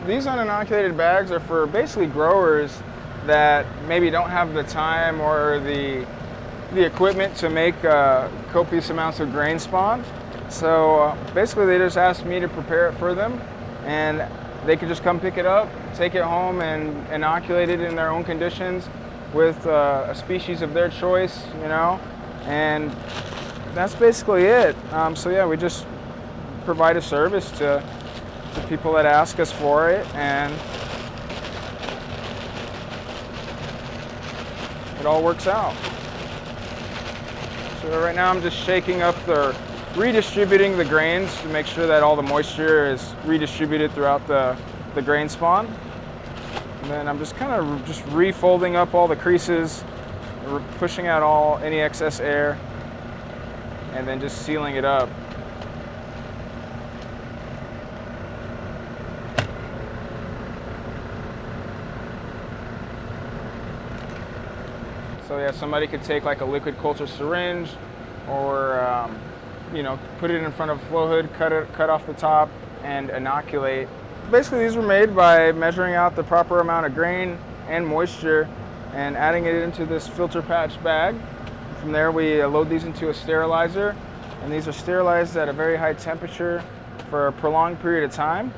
These uninoculated bags are for basically growers that maybe don't have the time or the equipment to make copious amounts of grain spawn. So basically they just asked me to prepare it for them, and they could just come pick it up, take it home and inoculate it in their own conditions with a species of their choice, and that's basically it. So yeah, we just provide a service to people that ask us for it, and it all works out. So right now I'm just shaking up redistributing the grains to make sure that all the moisture is redistributed throughout the grain spawn. And then I'm just kind of just refolding up all the creases, pushing out any excess air, and then just sealing it up. So yeah, somebody could take like a liquid culture syringe, or put it in front of a flow hood, cut off the top, and inoculate. Basically, these were made by measuring out the proper amount of grain and moisture and adding it into this filter patch bag. From there, we load these into a sterilizer, and these are sterilized at a very high temperature for a prolonged period of time.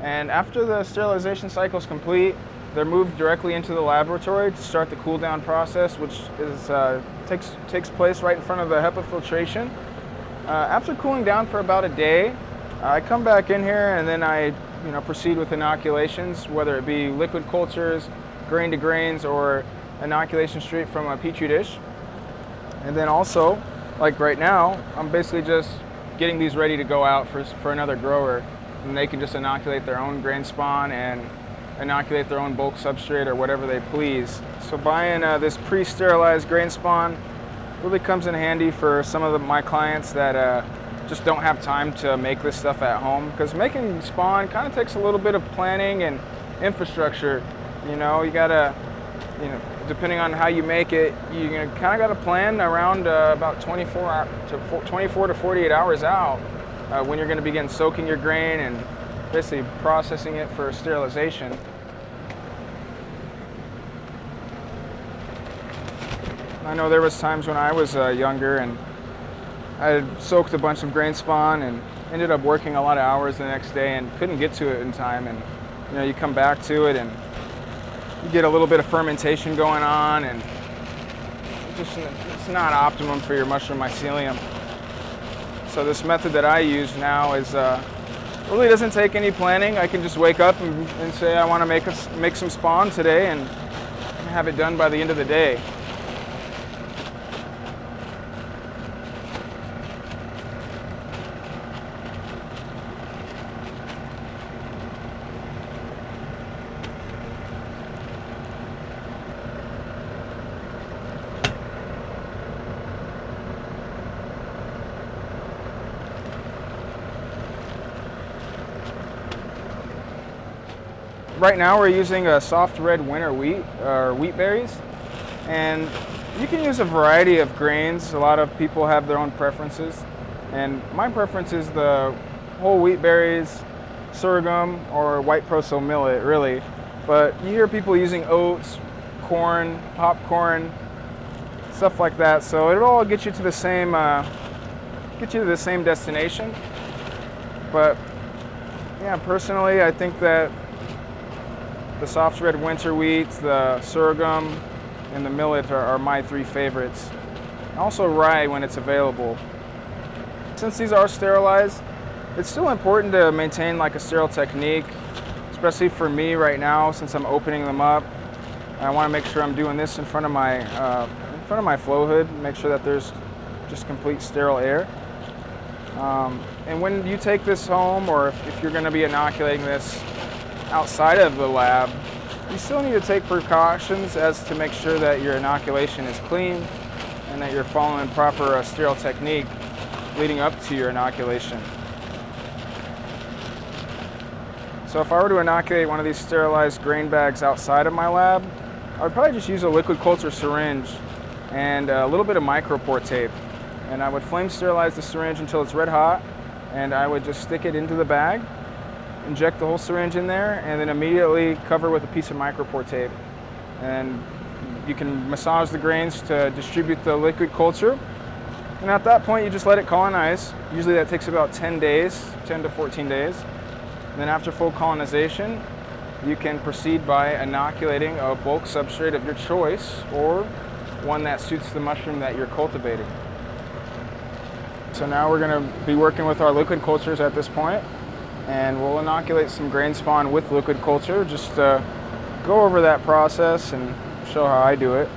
And after the sterilization cycle is complete, they're moved directly into the laboratory to start the cool down process, which takes place right in front of the HEPA filtration. After cooling down for about a day, I come back in here and then I proceed with inoculations, whether it be liquid cultures, grain to grains, or inoculation straight from a petri dish. And then also, like right now, I'm basically just getting these ready to go out for another grower, and they can just inoculate their own grain spawn and inoculate their own bulk substrate or whatever they please. So buying this pre-sterilized grain spawn really comes in handy for some of my clients that just don't have time to make this stuff at home, because making spawn kind of takes a little bit of planning and infrastructure. You gotta, depending on how you make it, you kind of got to plan around about 24 to 48 hours out when you're going to begin soaking your grain and basically processing it for sterilization. I know there was times when I was younger and I had soaked a bunch of grain spawn and ended up working a lot of hours the next day and couldn't get to it in time, and you come back to it and you get a little bit of fermentation going on, and it's not optimum for your mushroom mycelium. So this method that I use now is really doesn't take any planning. I can just wake up and say I want to make some spawn today and have it done by the end of the day. Right now we're using a soft red winter wheat, or wheat berries, and you can use a variety of grains. A lot of people have their own preferences, and my preference is the whole wheat berries, sorghum, or white proso millet, really. But you hear people using oats, corn, popcorn, stuff like that. So it'll all get you to the same destination. But yeah, personally, I think that the soft red winter wheats, the sorghum, and the millet are my three favorites. And also rye when it's available. Since these are sterilized, it's still important to maintain like a sterile technique, especially for me right now since I'm opening them up. I want to make sure I'm doing this in front of my flow hood, make sure that there's just complete sterile air. And when you take this home, or if you're going to be inoculating this outside of the lab, you still need to take precautions as to make sure that your inoculation is clean and that you're following proper sterile technique leading up to your inoculation. So if I were to inoculate one of these sterilized grain bags outside of my lab, I would probably just use a liquid culture syringe and a little bit of micropore tape. And I would flame sterilize the syringe until it's red hot, and I would just stick it into the bag inject the whole syringe in there, and then immediately cover with a piece of micropore tape. And you can massage the grains to distribute the liquid culture. And at that point, you just let it colonize. Usually that takes about 10 days, 10 to 14 days. And then after full colonization, you can proceed by inoculating a bulk substrate of your choice or one that suits the mushroom that you're cultivating. So now we're going to be working with our liquid cultures at this point, and we'll inoculate some grain spawn with liquid culture, just to go over that process and show how I do it.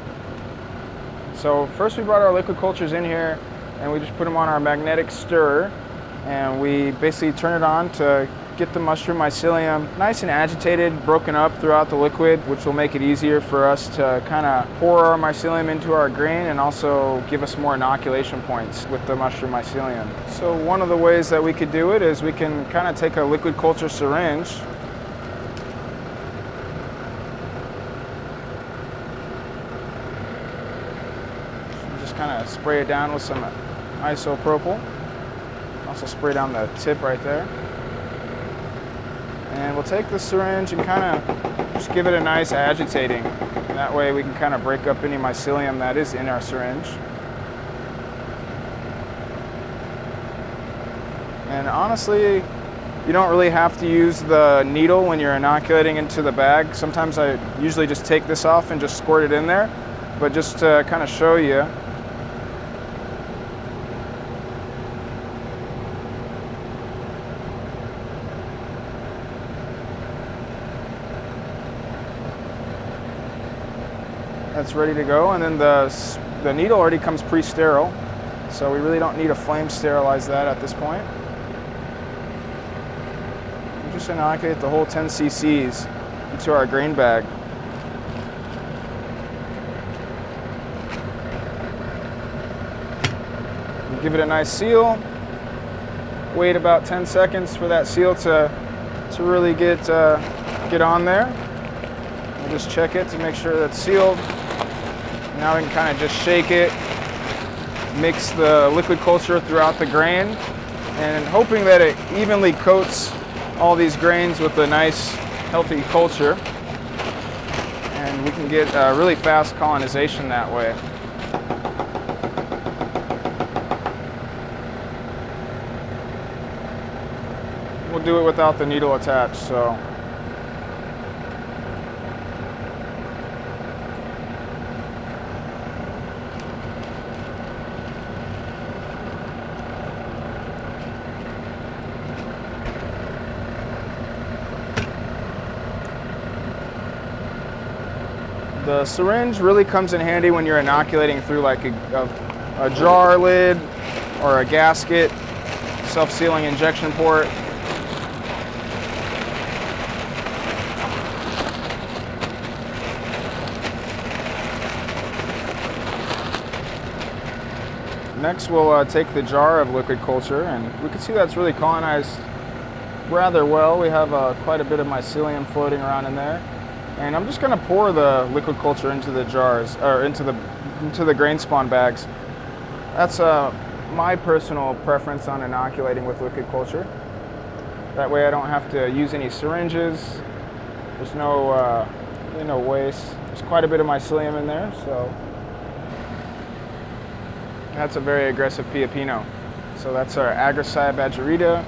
So first we brought our liquid cultures in here, and we just put them on our magnetic stirrer, and we basically turn it on to get the mushroom mycelium nice and agitated, broken up throughout the liquid, which will make it easier for us to kind of pour our mycelium into our grain and also give us more inoculation points with the mushroom mycelium. So one of the ways that we could do it is we can kind of take a liquid culture syringe, just kind of spray it down with some isopropyl. Also spray down the tip right there. And we'll take the syringe and kind of just give it a nice agitating. And that way we can kind of break up any mycelium that is in our syringe. And honestly, you don't really have to use the needle when you're inoculating into the bag. Sometimes I usually just take this off and just squirt it in there. But just to kind of show you, that's ready to go, and then the needle already comes pre-sterile, so we really don't need to flame sterilize that at this point. We just inoculate the whole 10 cc's into our grain bag. We give it a nice seal. Wait about 10 seconds for that seal to really get on there. We'll just check it to make sure that's sealed. Now we can kind of just shake it, mix the liquid culture throughout the grain, and hoping that it evenly coats all these grains with a nice, healthy culture. And we can get really fast colonization that way. We'll do it without the needle attached, so. The syringe really comes in handy when you're inoculating through like a jar lid or a gasket, self-sealing injection port. Next we'll take the jar of liquid culture, and we can see that's really colonized rather well. We have quite a bit of mycelium floating around in there. And I'm just going to pour the liquid culture into the jars, or into the grain spawn bags. That's my personal preference on inoculating with liquid culture. That way I don't have to use any syringes. There's no waste. There's quite a bit of mycelium in there, so that's a very aggressive Piapino. So that's our agar badgerita.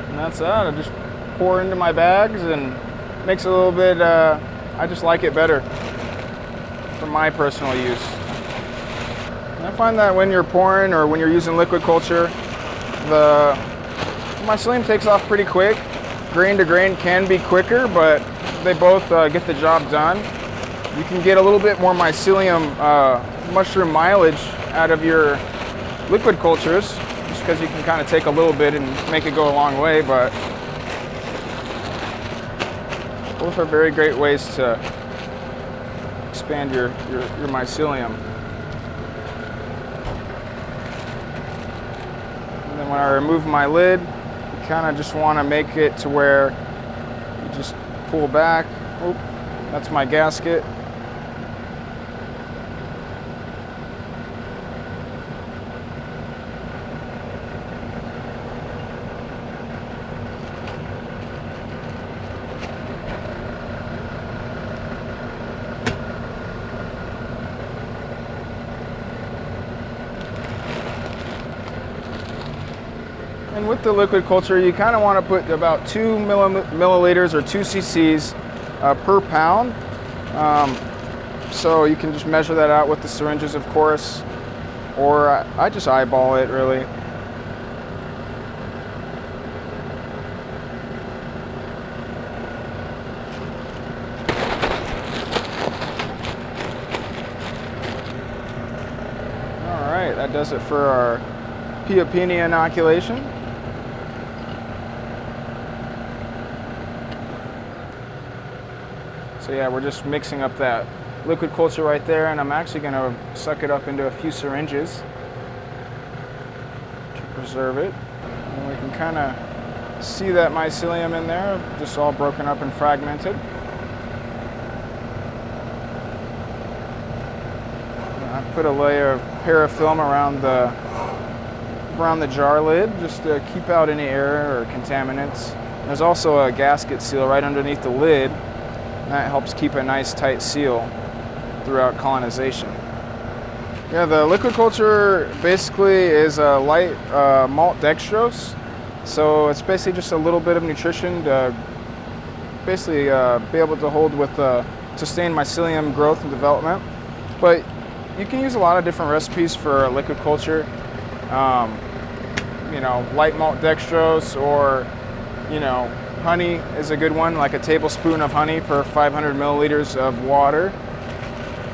And that's that. I just pour into my bags and makes it a little bit, I just like it better for my personal use. find that when you're pouring or when you're using liquid culture, the mycelium takes off pretty quick. Grain to grain can be quicker, but they both get the job done. You can get a little bit more mycelium mushroom mileage out of your liquid cultures, just because you can kind of take a little bit and make it go a long way, but both are very great ways to expand your mycelium. And then when I remove my lid, you kind of just want to make it to where you just pull back. Oop, that's my gasket. And with the liquid culture, you kind of want to put about 2 milliliters or 2 cc's per pound. So you can just measure that out with the syringes, of course, or I just eyeball it really. All right, that does it for our Piopini inoculation. So yeah, we're just mixing up that liquid culture right there, and I'm actually going to suck it up into a few syringes to preserve it. And we can kind of see that mycelium in there, just all broken up and fragmented. And I put a layer of parafilm around the jar lid just to keep out any air or contaminants. There's also a gasket seal right underneath the lid. That helps keep a nice tight seal throughout colonization. Yeah, the liquid culture basically is a light malt dextrose. So it's basically just a little bit of nutrition to basically be able to hold with sustained mycelium growth and development. But you can use a lot of different recipes for liquid culture. You know, light malt dextrose, or honey is a good one, like a tablespoon of honey per 500 milliliters of water.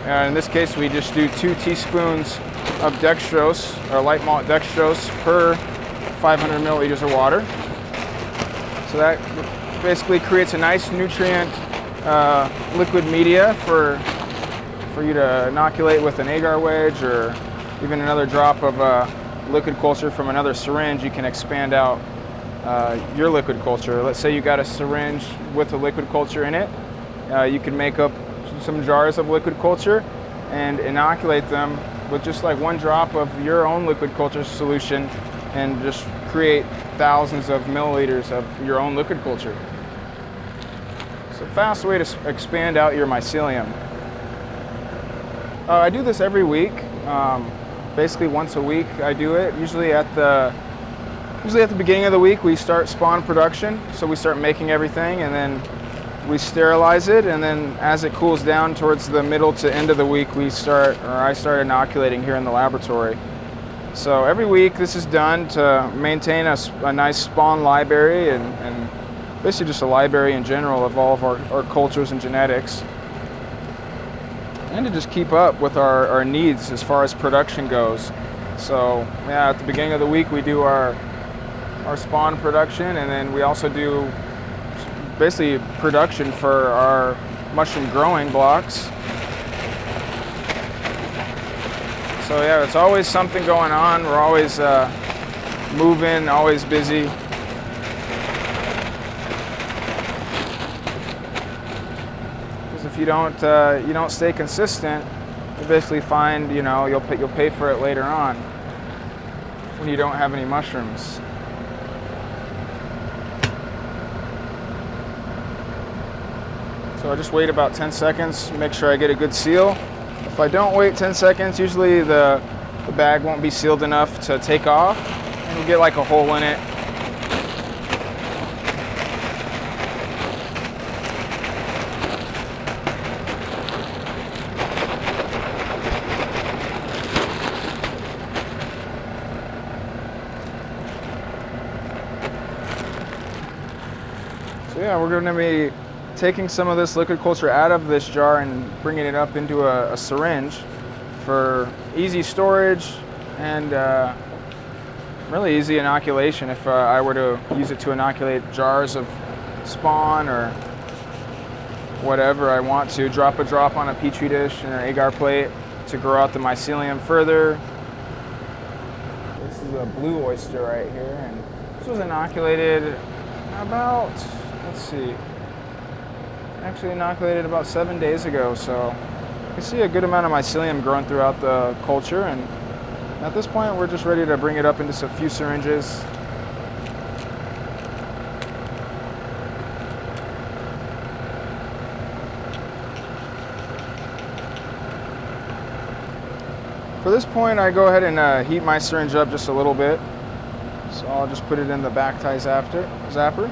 In this case, we just do 2 teaspoons of dextrose, or light malt dextrose, per 500 milliliters of water. So that basically creates a nice nutrient liquid media for you to inoculate with an agar wedge, or even another drop of liquid culture from another syringe. You can expand out your liquid culture. Let's say you got a syringe with a liquid culture in it. You can make up some jars of liquid culture and inoculate them with just like 1 drop of your own liquid culture solution, and just create thousands of milliliters of your own liquid culture. It's a fast way to expand out your mycelium. I do this every week. Basically once a week I do it. Usually at the beginning of the week we start spawn production, so we start making everything, and then we sterilize it, and then as it cools down towards the middle to end of the week, I start inoculating here in the laboratory. So every week this is done to maintain a nice spawn library, and basically just a library in general of all of our cultures and genetics, and to just keep up with our needs as far as production goes. So yeah, at the beginning of the week we do our spawn production, and then we also do basically production for our mushroom growing blocks. So yeah, it's always something going on. We're always moving, always busy. Because if you don't stay consistent, you basically find you'll pay for it later on when you don't have any mushrooms. So I just wait about 10 seconds, make sure I get a good seal. If I don't wait 10 seconds, usually the bag won't be sealed enough to take off, and you'll get like a hole in it. So yeah, we're going to be taking some of this liquid culture out of this jar and bringing it up into a syringe for easy storage and really easy inoculation if I were to use it to inoculate jars of spawn or whatever I want to. Drop a drop on a petri dish and an agar plate to grow out the mycelium further. This is a blue oyster right here, and this was inoculated about, let's see, actually inoculated about 7 days ago, so you can see a good amount of mycelium growing throughout the culture, and at this point we're just ready to bring it up into a few syringes. For this point, I go ahead and heat my syringe up just a little bit. So I'll just put it in the back tie zapper.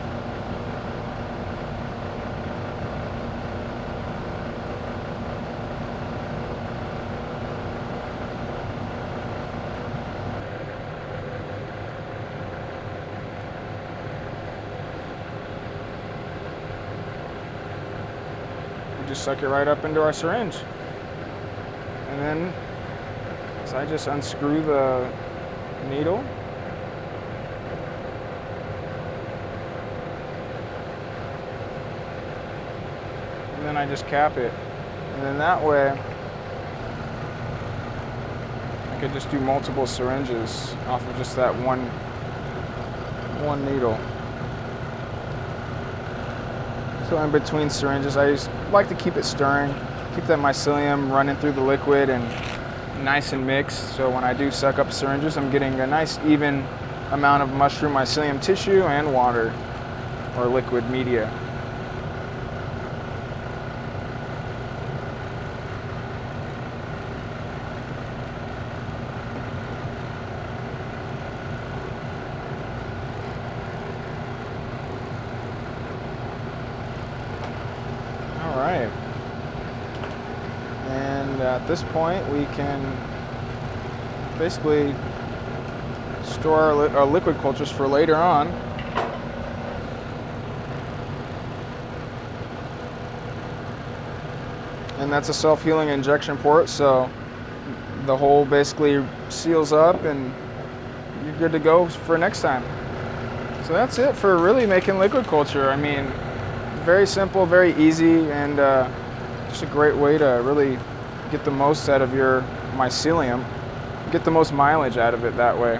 We just suck it right up into our syringe. And then I just unscrew the needle. And then I just cap it. And then that way, I could just do multiple syringes off of just that one needle. So in between syringes, I just like to keep it stirring, keep that mycelium running through the liquid and nice and mixed, so when I do suck up syringes, I'm getting a nice even amount of mushroom mycelium tissue and water or liquid media. All right. And at this point, we can basically store our liquid cultures for later on. And that's a self-healing injection port, so the hole basically seals up and you're good to go for next time. So that's it for really making liquid culture. I mean, very simple, very easy, and just a great way to really get the most out of your mycelium, get the most mileage out of it that way.